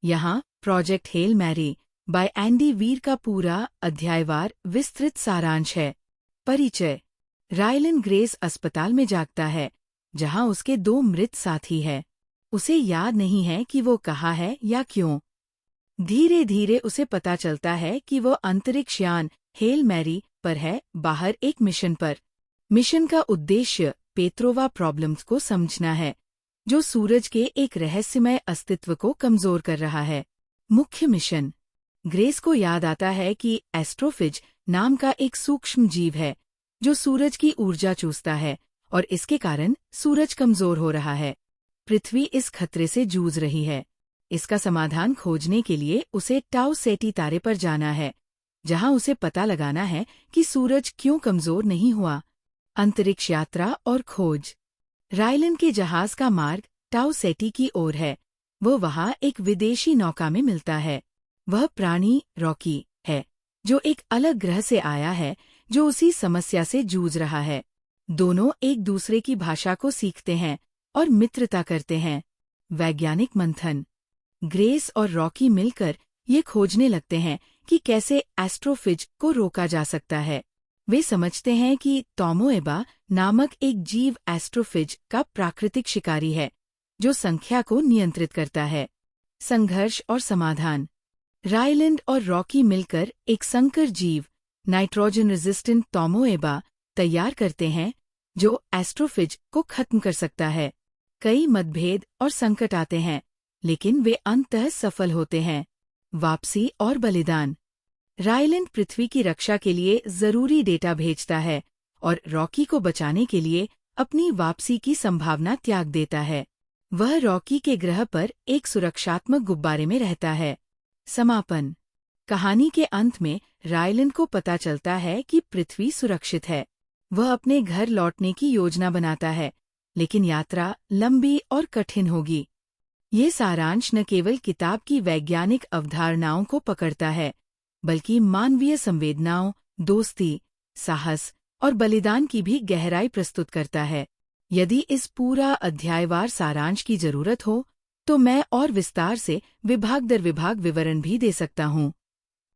यहाँ project Hail Mary by Andy Weir का पूरा अध्यायवार विस्तृत सारांश है। परिचय। रायलन ग्रेस अस्पताल में जागता है, जहाँ उसके 2 मृत साथी हैं। उसे याद नहीं है कि वो कहाँ है या क्यों। धीरे धीरे उसे पता चलता है कि वो अंतरिक्ष यान हेल मैरी पर है, बाहर एक मिशन पर। मिशन का उद्देश्य पेत्रोवा प्रॉब्लम्स को समझना है, जो सूरज के एक रहस्यमय अस्तित्व को कमजोर कर रहा है। मुख्य मिशन। ग्रेस को याद आता है कि एस्ट्रोफिज नाम का एक सूक्ष्म जीव है, जो सूरज की ऊर्जा चूसता है और इसके कारण सूरज कमजोर हो रहा है। पृथ्वी इस खतरे से जूझ रही है। इसका समाधान खोजने के लिए उसे टाउ सेटी तारे पर जाना है, जहां उसे पता लगाना है कि सूरज क्यों कमजोर नहीं हुआ। अंतरिक्ष यात्रा और खोज। रायलन के जहाज का मार्ग टाउ सेटी की ओर है। वो वहां एक विदेशी नौका में मिलता है। वह प्राणी रॉकी है, जो एक अलग ग्रह से आया है, जो उसी समस्या से जूझ रहा है। दोनों एक दूसरे की भाषा को सीखते हैं और मित्रता करते हैं। वैज्ञानिक मंथन। ग्रेस और रॉकी मिलकर ये खोजने लगते हैं कि कैसे एस्ट्रोफिज को रोका जा सकता है। वे समझते हैं कि टोमोएबा नामक एक जीव एस्ट्रोफिज का प्राकृतिक शिकारी है, जो संख्या को नियंत्रित करता है। संघर्ष और समाधान। रायलैंड और रॉकी मिलकर एक संकर जीव नाइट्रोजन रेजिस्टेंट टोमोएबा तैयार करते हैं, जो एस्ट्रोफिज को खत्म कर सकता है। कई मतभेद और संकट आते हैं, लेकिन वे अंततः सफल होते हैं। वापसी और बलिदान। रायलैंड पृथ्वी की रक्षा के लिए जरूरी डेटा भेजता है और रॉकी को बचाने के लिए अपनी वापसी की संभावना त्याग देता है। वह रॉकी के ग्रह पर एक सुरक्षात्मक गुब्बारे में रहता है। समापन। कहानी के अंत में रायलैंड को पता चलता है कि पृथ्वी सुरक्षित है। वह अपने घर लौटने की योजना बनाता है, लेकिन यात्रा लंबी और कठिन होगी। ये सारांश न केवल किताब की वैज्ञानिक अवधारणाओं को पकड़ता है, बल्कि मानवीय संवेदनाओं, दोस्ती, साहस और बलिदान की भी गहराई प्रस्तुत करता है। यदि इस पूरा अध्यायवार सारांश की जरूरत हो, तो मैं और विस्तार से विभाग दर विभाग विवरण भी दे सकता हूँ।